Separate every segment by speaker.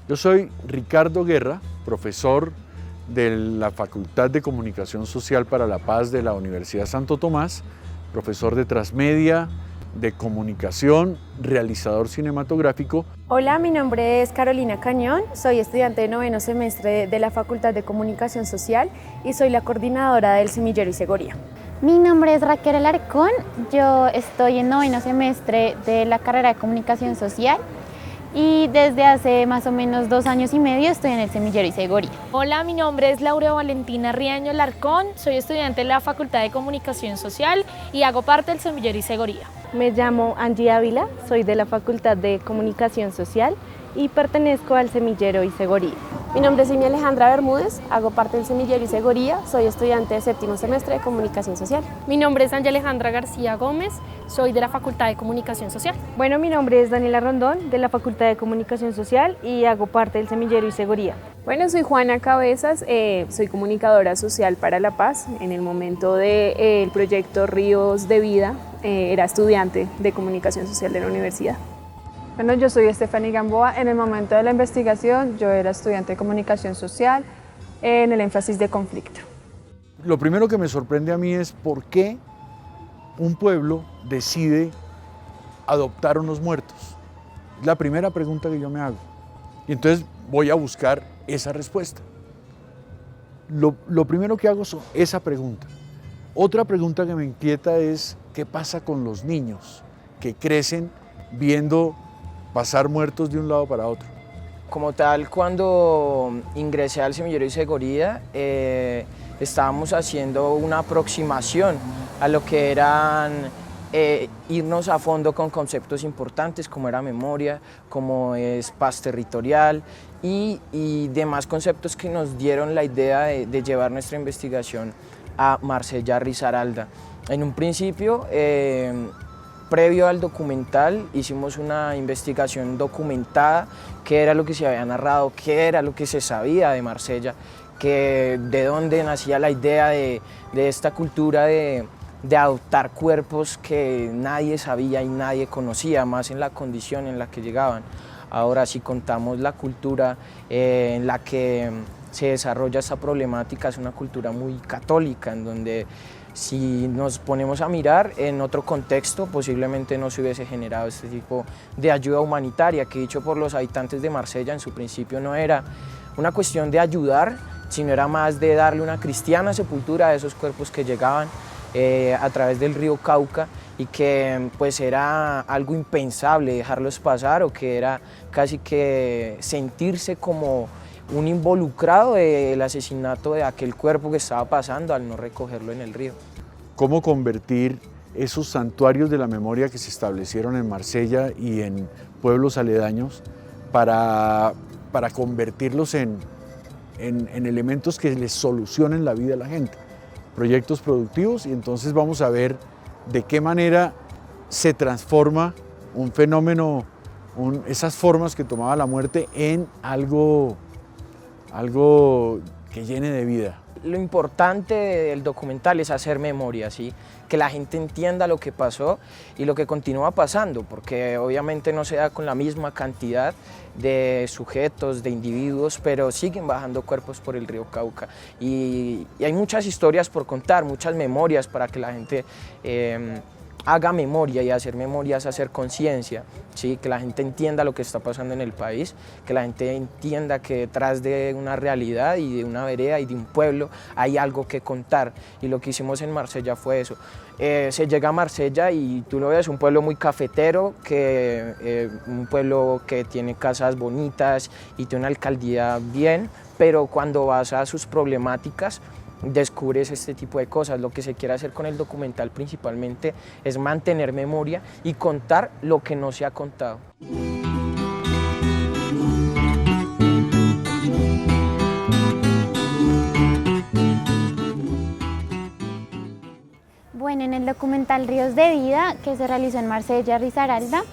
Speaker 1: Yo soy Ricardo Guerra, profesor de la Facultad de Comunicación Social para la Paz de la Universidad Santo Tomás, profesor de Transmedia, de Comunicación, realizador cinematográfico.
Speaker 2: Hola, mi nombre es Carolina Cañón, soy estudiante de noveno semestre de la Facultad de Comunicación Social y soy la coordinadora del Semillero Isegoría.
Speaker 3: Mi nombre es Raquel Alarcón, yo estoy en noveno semestre de la carrera de Comunicación Social y desde hace más o menos 2 años y medio estoy en el Semillero Isegoría.
Speaker 4: Hola, mi nombre es Laura Valentina Riaño Larcón, soy estudiante de la Facultad de Comunicación Social y hago parte del Semillero Isegoría.
Speaker 2: Me llamo Angie Ávila, soy de la Facultad de Comunicación Social y pertenezco al Semillero Isegoría.
Speaker 5: Mi nombre es Amy Alejandra Bermúdez, hago parte del Semillero Isegoría, soy estudiante de séptimo semestre de Comunicación Social.
Speaker 4: Mi nombre es Ángela Alejandra García Gómez, soy de la Facultad de Comunicación Social.
Speaker 2: Bueno, mi nombre es Daniela Rondón, de la Facultad de Comunicación Social y hago parte del Semillero Isegoría.
Speaker 6: Bueno, soy Juana Cabezas, soy comunicadora social para la paz. En el momento del proyecto Ríos de Vida, era estudiante de Comunicación Social de la universidad.
Speaker 7: Bueno, yo soy Estefany Gamboa. En el momento de la investigación, yo era estudiante de Comunicación Social en el énfasis de conflicto.
Speaker 1: Lo primero que me sorprende a mí es por qué un pueblo decide adoptar unos muertos. Es la primera pregunta que yo me hago. Y entonces voy a buscar esa respuesta. Lo primero que hago es esa pregunta. Otra pregunta que me inquieta es ¿qué pasa con los niños que crecen viendo pasar muertos de un lado para otro?
Speaker 8: Como tal, cuando ingresé al Semillero Isegoría, estábamos haciendo una aproximación a lo que eran irnos a fondo con conceptos importantes como era memoria, como es paz territorial y demás conceptos que nos dieron la idea de llevar nuestra investigación a Marsella Risaralda. En un principio, previo al documental, hicimos una investigación documentada, qué era lo que se había narrado, qué era lo que se sabía de Marsella, de dónde nacía la idea de esta cultura de adoptar cuerpos que nadie sabía y nadie conocía, más en la condición en la que llegaban. Ahora, si contamos la cultura en la que se desarrolla esta problemática, es una cultura muy católica, en donde si nos ponemos a mirar en otro contexto, posiblemente no se hubiese generado este tipo de ayuda humanitaria, que dicho por los habitantes de Marsella, en su principio no era una cuestión de ayudar, sino era más de darle una cristiana sepultura a esos cuerpos que llegaban a través del río Cauca y que pues era algo impensable dejarlos pasar, o que era casi que sentirse como un involucrado del asesinato de aquel cuerpo que estaba pasando al no recogerlo en el río.
Speaker 1: ¿Cómo convertir esos santuarios de la memoria que se establecieron en Marsella y en pueblos aledaños para convertirlos en elementos que les solucionen la vida a la gente? Proyectos productivos, y entonces vamos a ver de qué manera se transforma un fenómeno, esas formas que tomaba la muerte, en algo que llene de vida.
Speaker 8: Lo importante del documental es hacer memoria, ¿sí? Que la gente entienda lo que pasó y lo que continúa pasando, porque obviamente no se da con la misma cantidad de sujetos, de individuos, pero siguen bajando cuerpos por el río Cauca. Y hay muchas historias por contar, muchas memorias para que la gente haga memoria, y hacer memoria es hacer conciencia, ¿sí? Que la gente entienda lo que está pasando en el país, que la gente entienda que detrás de una realidad y de una vereda y de un pueblo hay algo que contar, y lo que hicimos en Marsella fue eso. Se llega a Marsella y tú lo ves, un pueblo muy cafetero, un pueblo que tiene casas bonitas y tiene una alcaldía bien, pero cuando vas a sus problemáticas descubres este tipo de cosas. Lo que se quiere hacer con el documental principalmente es mantener memoria y contar lo que no se ha contado.
Speaker 3: Bueno, en el documental Ríos de Vida, que se realizó en Marsella Risaralda,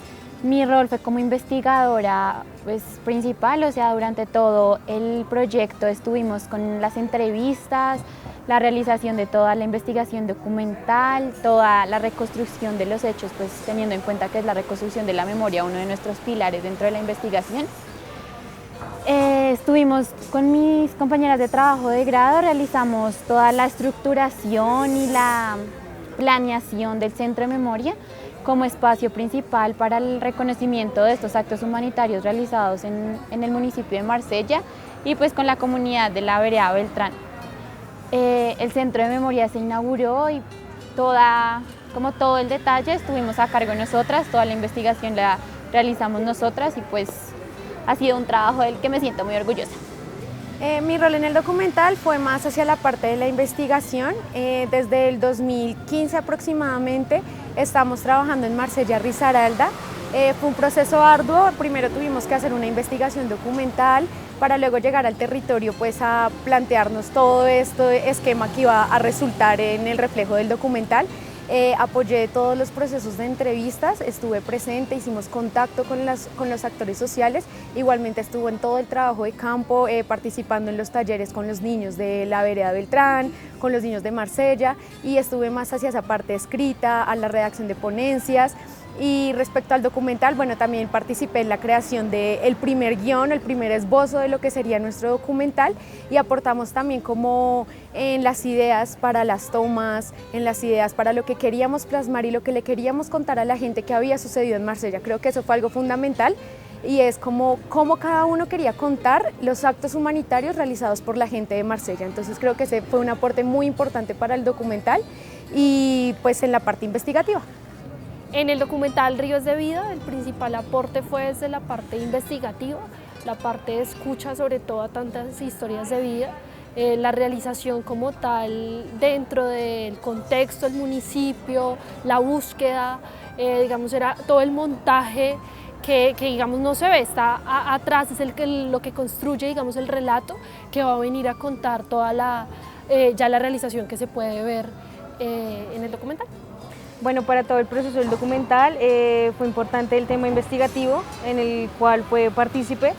Speaker 3: Mi rol fue como investigadora pues, principal, o sea, durante todo el proyecto estuvimos con las entrevistas, la realización de toda la investigación documental, toda la reconstrucción de los hechos, pues teniendo en cuenta que es la reconstrucción de la memoria uno de nuestros pilares dentro de la investigación. Estuvimos con mis compañeras de trabajo de grado, realizamos toda la estructuración y la planeación del Centro de Memoria como espacio principal para el reconocimiento de estos actos humanitarios realizados en el municipio de Marsella y pues con la comunidad de la vereda Beltrán. El Centro de Memoria se inauguró y como todo el detalle estuvimos a cargo nosotras, toda la investigación la realizamos nosotras y pues ha sido un trabajo del que me siento muy orgullosa.
Speaker 2: Mi rol en el documental fue más hacia la parte de la investigación. Desde el 2015 aproximadamente estamos trabajando en Marsella Risaralda. Fue un proceso arduo. Primero tuvimos que hacer una investigación documental para luego llegar al territorio pues, a plantearnos todo este esquema que iba a resultar en el reflejo del documental. Apoyé todos los procesos de entrevistas, estuve presente, hicimos contacto con los actores sociales, igualmente estuve en todo el trabajo de campo, participando en los talleres con los niños de la vereda Beltrán, con los niños de Marsella y estuve más hacia esa parte escrita, a la redacción de ponencias. Y respecto al documental, bueno, también participé en la creación del primer guión, el primer esbozo de lo que sería nuestro documental y aportamos también como en las ideas para las tomas, en las ideas para lo que queríamos plasmar y lo que le queríamos contar a la gente que había sucedido en Marsella. Creo que eso fue algo fundamental y es como cada uno quería contar los actos humanitarios realizados por la gente de Marsella. Entonces creo que ese fue un aporte muy importante para el documental y pues en la parte investigativa.
Speaker 4: En el documental Ríos de Vida, el principal aporte fue desde la parte investigativa, la parte de escucha sobre todo a tantas historias de vida, la realización como tal dentro del contexto del municipio, la búsqueda, digamos era todo el montaje que digamos no se ve, está atrás, es lo que construye digamos el relato que va a venir a contar toda ya la realización que se puede ver en el documental.
Speaker 9: Bueno, para todo el proceso del documental fue importante el tema investigativo en el cual fue partícipe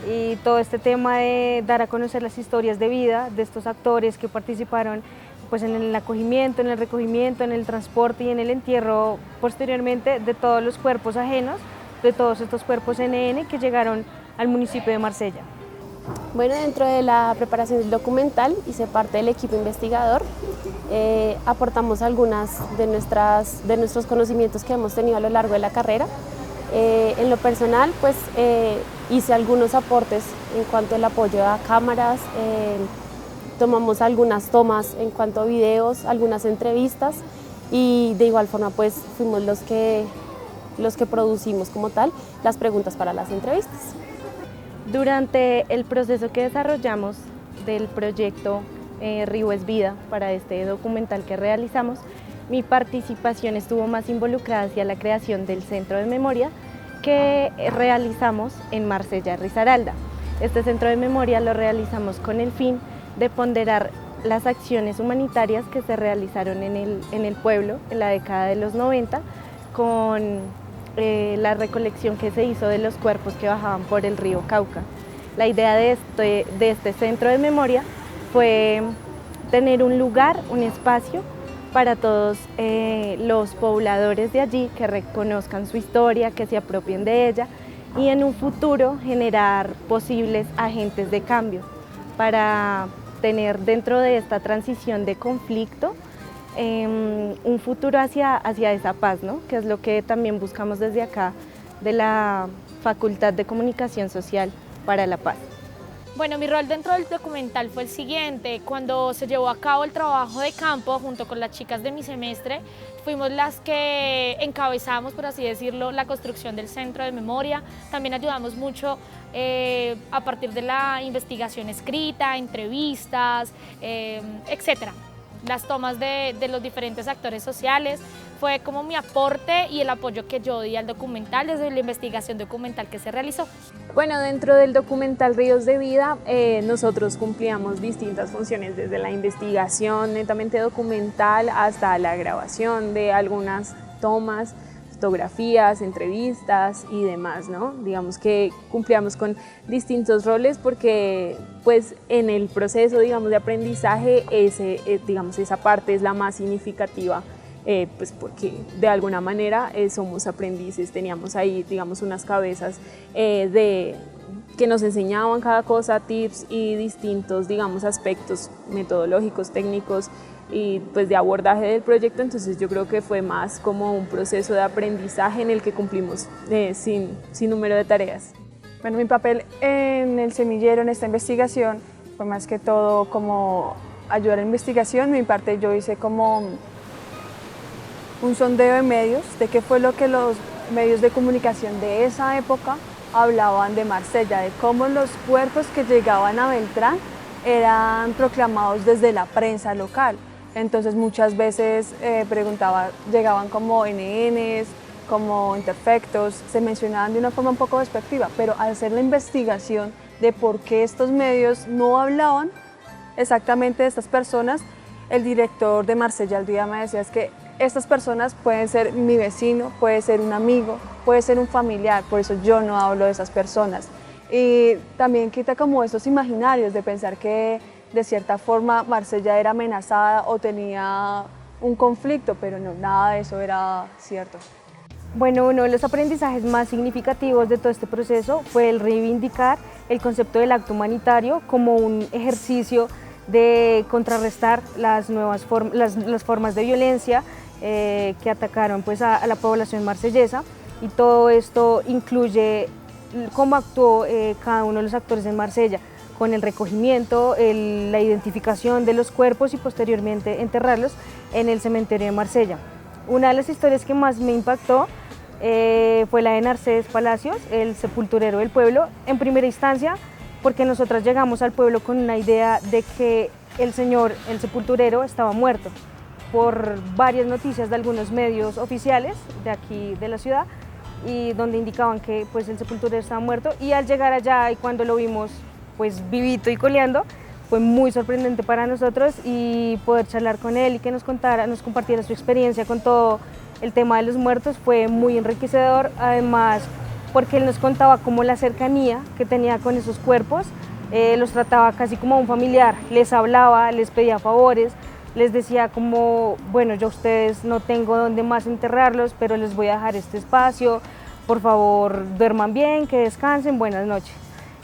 Speaker 9: y todo este tema de dar a conocer las historias de vida de estos actores que participaron pues, en el acogimiento, en el recogimiento, en el transporte y en el entierro posteriormente de todos los cuerpos ajenos, de todos estos cuerpos NN que llegaron al municipio de Marsella.
Speaker 5: Bueno, dentro de la preparación del documental hice parte del equipo investigador. Aportamos algunas de nuestros conocimientos que hemos tenido a lo largo de la carrera. En lo personal, pues hice algunos aportes en cuanto al apoyo a cámaras, tomamos algunas tomas en cuanto a videos, algunas entrevistas y de igual forma pues fuimos los que producimos como tal las preguntas para las entrevistas.
Speaker 9: Durante el proceso que desarrollamos del proyecto Río es Vida para este documental que realizamos, mi participación estuvo más involucrada hacia la creación del Centro de Memoria que realizamos en Marsella Risaralda. Este Centro de Memoria lo realizamos con el fin de ponderar las acciones humanitarias que se realizaron en el pueblo en la década de los 90 con la recolección que se hizo de los cuerpos que bajaban por el río Cauca. La idea de este centro de memoria fue tener un lugar, un espacio para todos los pobladores de allí que reconozcan su historia, que se apropien de ella y en un futuro generar posibles agentes de cambio para tener dentro de esta transición de conflicto un futuro hacia esa paz, ¿no? Que es lo que también buscamos desde acá de la Facultad de Comunicación Social para la Paz.
Speaker 4: Bueno, mi rol dentro del documental fue el siguiente. Cuando se llevó a cabo el trabajo de campo junto con las chicas de mi semestre, fuimos las que encabezamos, por así decirlo, la construcción del Centro de Memoria. También ayudamos mucho a partir de la investigación escrita, entrevistas, etcétera. Las tomas de los diferentes actores sociales, fue como mi aporte y el apoyo que yo di al documental desde la investigación documental que se realizó.
Speaker 6: Bueno, dentro del documental Ríos de Vida nosotros cumplíamos distintas funciones, desde la investigación netamente documental hasta la grabación de algunas tomas. fotografías, entrevistas y demás, ¿no? Digamos que cumplíamos con distintos roles porque pues en el proceso, digamos, de aprendizaje esa parte es la más significativa, pues porque de alguna manera somos aprendices, teníamos ahí, digamos, unas cabezas que nos enseñaban cada cosa, tips y distintos, digamos, aspectos metodológicos, técnicos y pues de abordaje del proyecto. Entonces yo creo que fue más como un proceso de aprendizaje en el que cumplimos sin número de tareas.
Speaker 7: Bueno, mi papel en el semillero, en esta investigación, fue más que todo como ayudar a la investigación. Mi parte yo hice como un sondeo de medios, de qué fue lo que los medios de comunicación de esa época hablaban de Marsella, de cómo los cuerpos que llegaban a Beltrán eran proclamados desde la prensa local. Entonces muchas veces llegaban como NNs, como interfectos, se mencionaban de una forma un poco despectiva, pero al hacer la investigación de por qué estos medios no hablaban exactamente de estas personas, el director de Marsella al día me decía es que estas personas pueden ser mi vecino, puede ser un amigo, puede ser un familiar, por eso yo no hablo de esas personas. Y también quita como estos imaginarios de pensar que de cierta forma Marsella era amenazada o tenía un conflicto, pero no, nada de eso era cierto.
Speaker 9: Bueno, uno de los aprendizajes más significativos de todo este proceso fue el reivindicar el concepto del acto humanitario como un ejercicio de contrarrestar las formas de violencia que atacaron pues, a la población marsellesa, y todo esto incluye cómo actuó cada uno de los actores en Marsella, con el recogimiento, la identificación de los cuerpos y posteriormente enterrarlos en el cementerio de Marsella. Una de las historias que más me impactó fue la de Narcés Palacios, el sepulturero del pueblo, en primera instancia porque nosotras llegamos al pueblo con una idea de que el sepulturero, estaba muerto, por varias noticias de algunos medios oficiales de aquí de la ciudad, y donde indicaban que pues, el sepulturero estaba muerto, y al llegar allá y cuando lo vimos pues vivito y coleando, fue muy sorprendente para nosotros, y poder charlar con él y que nos compartiera su experiencia con todo el tema de los muertos fue muy enriquecedor, además porque él nos contaba cómo la cercanía que tenía con esos cuerpos, los trataba casi como un familiar, les hablaba, les pedía favores, les decía como, bueno, yo a ustedes no tengo dónde más enterrarlos, pero les voy a dejar este espacio, por favor duerman bien, que descansen, buenas noches.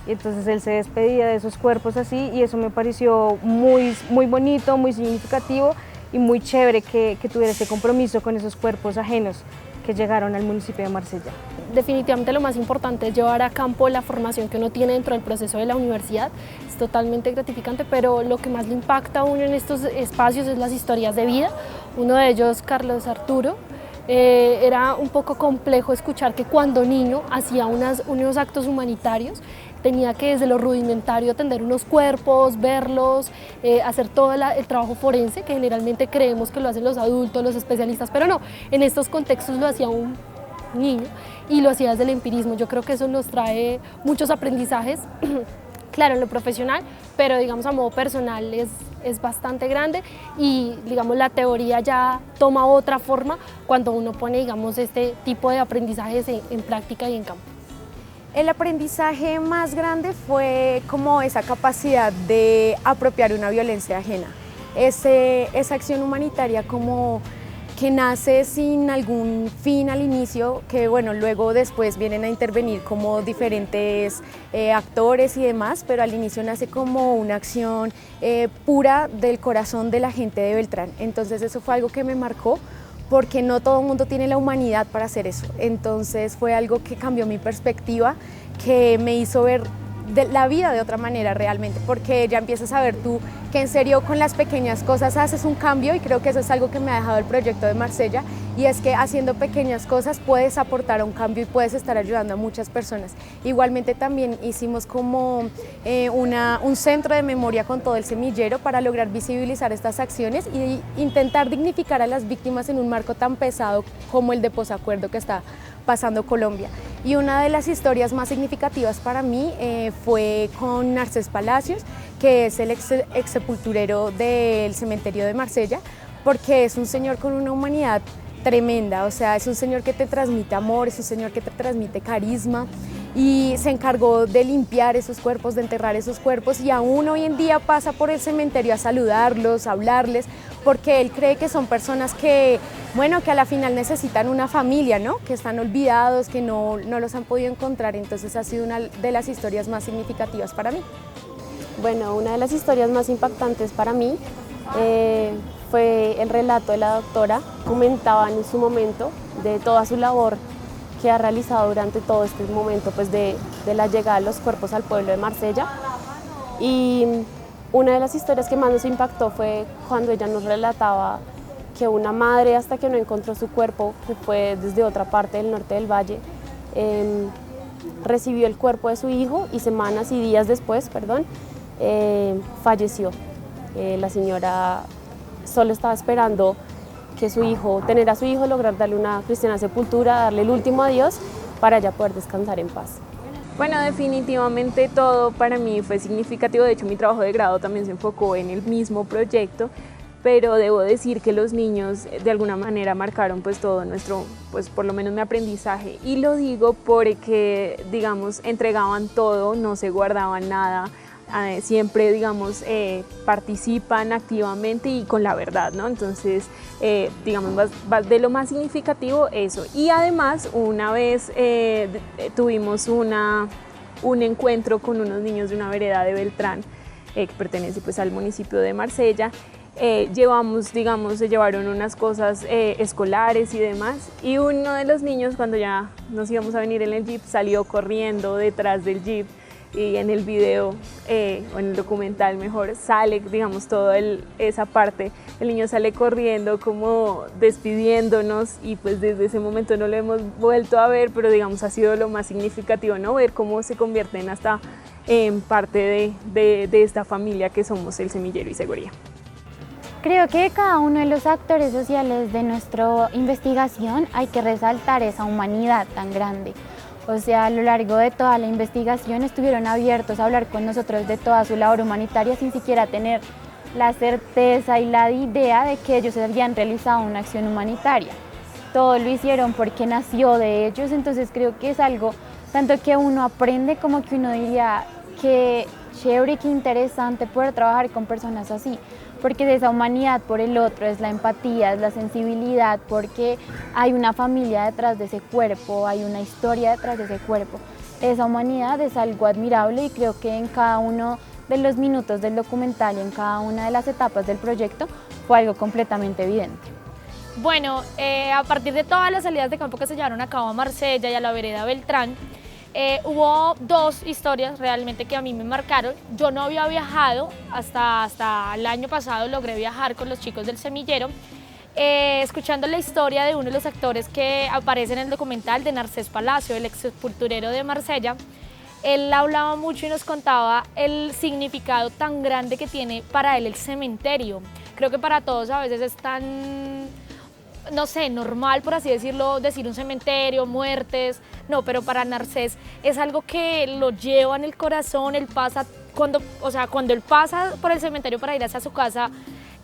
Speaker 9: Y entonces él se despedía de esos cuerpos así, y eso me pareció muy, muy bonito, muy significativo y muy chévere que tuviera ese compromiso con esos cuerpos ajenos que llegaron al municipio de Marsella.
Speaker 4: Definitivamente lo más importante es llevar a campo la formación que uno tiene dentro del proceso de la universidad. Es totalmente gratificante, pero lo que más le impacta a uno en estos espacios es las historias de vida. Uno de ellos, Carlos Arturo, era un poco complejo escuchar que cuando niño hacía unos actos humanitarios, tenía que desde lo rudimentario atender unos cuerpos, verlos, hacer todo el trabajo forense, que generalmente creemos que lo hacen los adultos, los especialistas, pero no, en estos contextos lo hacía un niño y lo hacía desde el empirismo. Yo creo que eso nos trae muchos aprendizajes, claro, en lo profesional, pero digamos a modo personal es bastante grande, y digamos la teoría ya toma otra forma cuando uno pone digamos este tipo de aprendizajes en práctica y en campo.
Speaker 2: El aprendizaje más grande fue como esa capacidad de apropiar una violencia ajena, esa acción humanitaria como que nace sin algún fin al inicio, que bueno, luego después vienen a intervenir como diferentes actores y demás, pero al inicio nace como una acción pura del corazón de la gente de Beltrán. Entonces eso fue algo que me marcó, porque no todo el mundo tiene la humanidad para hacer eso. Entonces fue algo que cambió mi perspectiva, que me hizo ver la vida de otra manera realmente, porque ya empiezas a ver tú que en serio con las pequeñas cosas haces un cambio, y creo que eso es algo que me ha dejado el proyecto de Marsella, y es que haciendo pequeñas cosas puedes aportar a un cambio y puedes estar ayudando a muchas personas. Igualmente también hicimos como un centro de memoria con todo el semillero para lograr visibilizar estas acciones y intentar dignificar a las víctimas en un marco tan pesado como el de posacuerdo que está pasando Colombia. Y una de las historias más significativas para mí fue con Narcés Palacios, que es el ex sepulturero del cementerio de Marsella, porque es un señor con una humanidad tremenda, o sea, es un señor que te transmite amor, es un señor que te transmite carisma y se encargó de limpiar esos cuerpos, de enterrar esos cuerpos y aún hoy en día pasa por el cementerio a saludarlos, a hablarles, porque él cree que son personas que, bueno, que a la final necesitan una familia, ¿no? Que están olvidados, que no los han podido encontrar, entonces ha sido una de las historias más significativas para mí.
Speaker 5: Bueno, una de las historias más impactantes para mí fue el relato de la doctora. Comentaba en su momento de toda su labor que ha realizado durante todo este momento pues de la llegada de los cuerpos al pueblo de Marsella. Y una de las historias que más nos impactó fue cuando ella nos relataba que una madre, hasta que no encontró su cuerpo, que fue desde otra parte del norte del valle, recibió el cuerpo de su hijo y semanas y días después, falleció. La señora solo estaba esperando que tener a su hijo, lograr darle una cristiana sepultura, darle el último adiós para ya poder descansar en paz.
Speaker 6: Bueno, definitivamente todo para mí fue significativo, de hecho mi trabajo de grado también se enfocó en el mismo proyecto, pero debo decir que los niños de alguna manera marcaron pues todo nuestro, pues por lo menos mi aprendizaje, y lo digo porque, digamos, entregaban todo, no se guardaban nada, siempre, digamos, participan activamente y con la verdad, ¿no? Entonces, digamos, de lo más significativo eso. Y además, una vez tuvimos un encuentro con unos niños de una vereda de Beltrán, que pertenece pues al municipio de Marsella. Se llevaron unas cosas escolares y demás, y uno de los niños, cuando ya nos íbamos a venir en el jeep, salió corriendo detrás del jeep. Y en el video, o en el documental mejor, sale, digamos, toda esa parte. El niño sale corriendo como despidiéndonos, y pues desde ese momento no lo hemos vuelto a ver, pero digamos ha sido lo más significativo, ¿no? Ver cómo se convierten hasta en parte de esta familia que somos el Semillero y Segoría.
Speaker 3: Creo que cada uno de los actores sociales de nuestra investigación hay que resaltar esa humanidad tan grande. O sea, a lo largo de toda la investigación estuvieron abiertos a hablar con nosotros de toda su labor humanitaria sin siquiera tener la certeza y la idea de que ellos habían realizado una acción humanitaria. Todo lo hicieron porque nació de ellos, entonces creo que es algo tanto que uno aprende como que uno diría que chévere, qué interesante poder trabajar con personas así, porque de esa humanidad por el otro es la empatía, es la sensibilidad, porque hay una familia detrás de ese cuerpo, hay una historia detrás de ese cuerpo. Esa humanidad es algo admirable y creo que en cada uno de los minutos del documental y en cada una de las etapas del proyecto fue algo completamente evidente.
Speaker 4: Bueno, a partir de todas las salidas de campo que se llevaron a cabo a Marsella y a la vereda Beltrán, hubo dos historias realmente que a mí me marcaron. Yo no había viajado, hasta el año pasado logré viajar con los chicos del Semillero, escuchando la historia de uno de los actores que aparece en el documental, de Narcés Palacio, el ex sepulturero de Marsella. Él hablaba mucho y nos contaba el significado tan grande que tiene para él el cementerio. Creo que para todos a veces es tan, no sé, normal, por así decirlo, decir un cementerio, muertes, no, pero para Narcés es algo que lo lleva en el corazón. Él pasa, cuando él pasa por el cementerio para ir hacia su casa,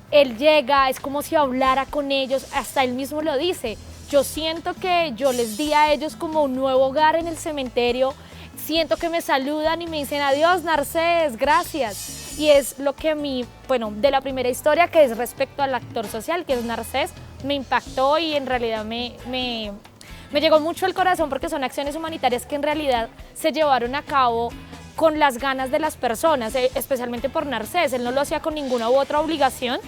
Speaker 4: él llega, es como si hablara con ellos, hasta él mismo lo dice. Yo siento que yo les di a ellos como un nuevo hogar en el cementerio, siento que me saludan y me dicen adiós Narcés, gracias. Y es lo que a mí, bueno, de la primera historia, que es respecto al actor social, que es Narcés, me impactó y en realidad me llegó mucho al corazón, porque son acciones humanitarias que en realidad se llevaron a cabo con las ganas de las personas, especialmente por Narcés. Él no lo hacía con ninguna u otra obligación,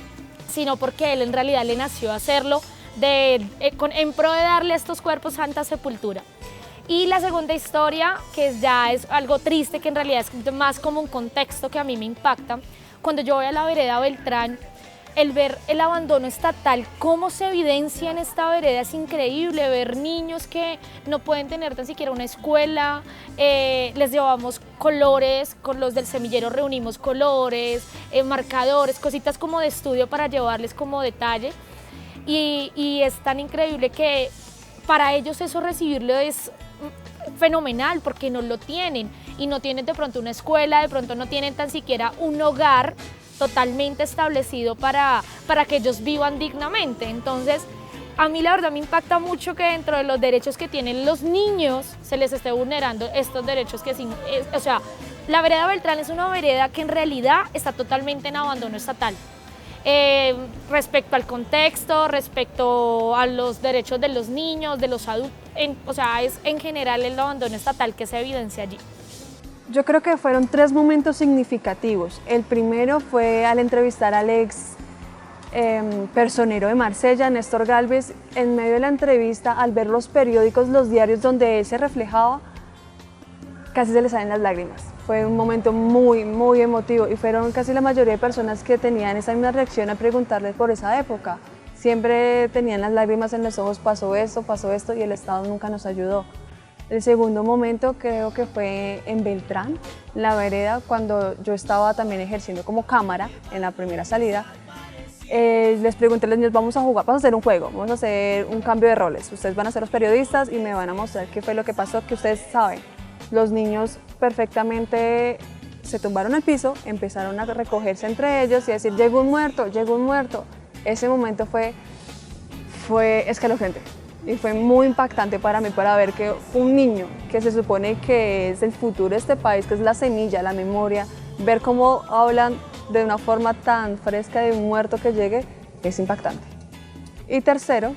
Speaker 4: sino porque él en realidad le nació hacerlo en pro de darle a estos cuerpos santa sepultura. Y la segunda historia, que ya es algo triste, que en realidad es más como un contexto que a mí me impacta, cuando yo voy a la vereda Beltrán, el ver el abandono estatal, cómo se evidencia en esta vereda, es increíble. Ver niños que no pueden tener tan siquiera una escuela, les llevamos colores, con los del Semillero reunimos colores, marcadores, cositas como de estudio para llevarles como detalle, y es tan increíble que para ellos eso recibirlo es fenomenal, porque no lo tienen, y no tienen de pronto una escuela, de pronto no tienen tan siquiera un hogar totalmente establecido para que ellos vivan dignamente. Entonces a mí la verdad me impacta mucho que dentro de los derechos que tienen los niños se les esté vulnerando estos derechos que sí, o sea, la vereda Beltrán es una vereda que en realidad está totalmente en abandono estatal. Respecto al contexto, respecto a los derechos de los niños, de los adultos, o sea, es en general el abandono estatal que se evidencia allí.
Speaker 7: Yo creo que fueron 3 momentos significativos. El primero fue al entrevistar al ex personero de Marsella, Néstor Gálvez. En medio de la entrevista, al ver los periódicos, los diarios donde él se reflejaba, casi se le salen las lágrimas. Fue un momento muy, muy emotivo y fueron casi la mayoría de personas que tenían esa misma reacción a preguntarle por esa época. Siempre tenían las lágrimas en los ojos, pasó esto y el Estado nunca nos ayudó. El segundo momento creo que fue en Beltrán, la vereda, cuando yo estaba también ejerciendo como cámara en la primera salida. Les pregunté a los niños, vamos a jugar, vamos a hacer un juego, vamos a hacer un cambio de roles. Ustedes van a ser los periodistas y me van a mostrar qué fue lo que pasó, que ustedes saben. Los niños perfectamente se tumbaron al piso, empezaron a recogerse entre ellos y a decir, llegó un muerto, llegó un muerto. Ese momento fue escalofriante y fue muy impactante para mí, para ver que un niño que se supone que es el futuro de este país, que es la semilla, la memoria, ver cómo hablan de una forma tan fresca de un muerto que llegue, es impactante. Y tercero,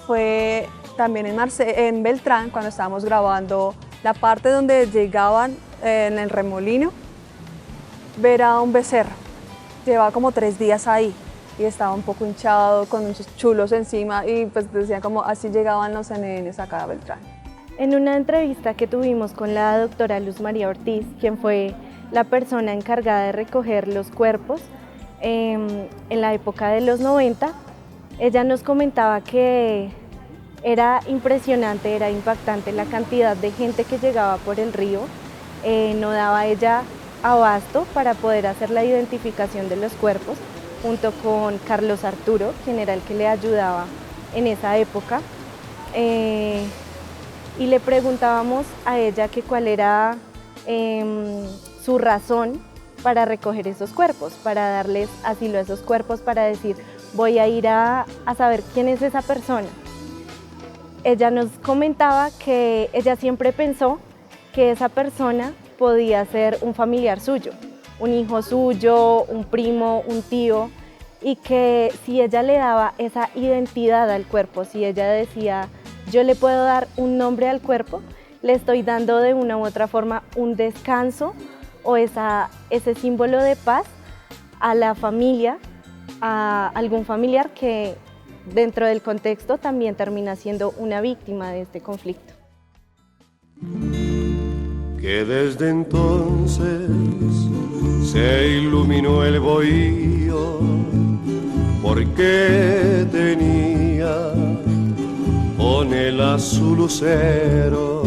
Speaker 7: fue también en Beltrán, cuando estábamos grabando la parte donde llegaban en el remolino, ver a un becerro. Llevaba como 3 días ahí y estaba un poco hinchado, con muchos chulos encima y pues decían como así llegaban los NNs acá a Beltrán.
Speaker 9: En una entrevista que tuvimos con la doctora Luz María Ortiz, quien fue la persona encargada de recoger los cuerpos en la época de los 90, ella nos comentaba que era impresionante, era impactante la cantidad de gente que llegaba por el río. No daba ella abasto para poder hacer la identificación de los cuerpos, junto con Carlos Arturo, quien era el que le ayudaba en esa época. Y le preguntábamos a ella que cuál era su razón para recoger esos cuerpos, para darles asilo a esos cuerpos, para decir, voy a ir a saber quién es esa persona. Ella nos comentaba que ella siempre pensó que esa persona podía ser un familiar suyo, un hijo suyo, un primo, un tío, y que si ella le daba esa identidad al cuerpo, si ella decía, yo le puedo dar un nombre al cuerpo, le estoy dando de una u otra forma un descanso o ese símbolo de paz a la familia, a algún familiar que dentro del contexto también termina siendo una víctima de este conflicto.
Speaker 10: Que desde entonces se iluminó el bohío, porque tenía con él a su lucero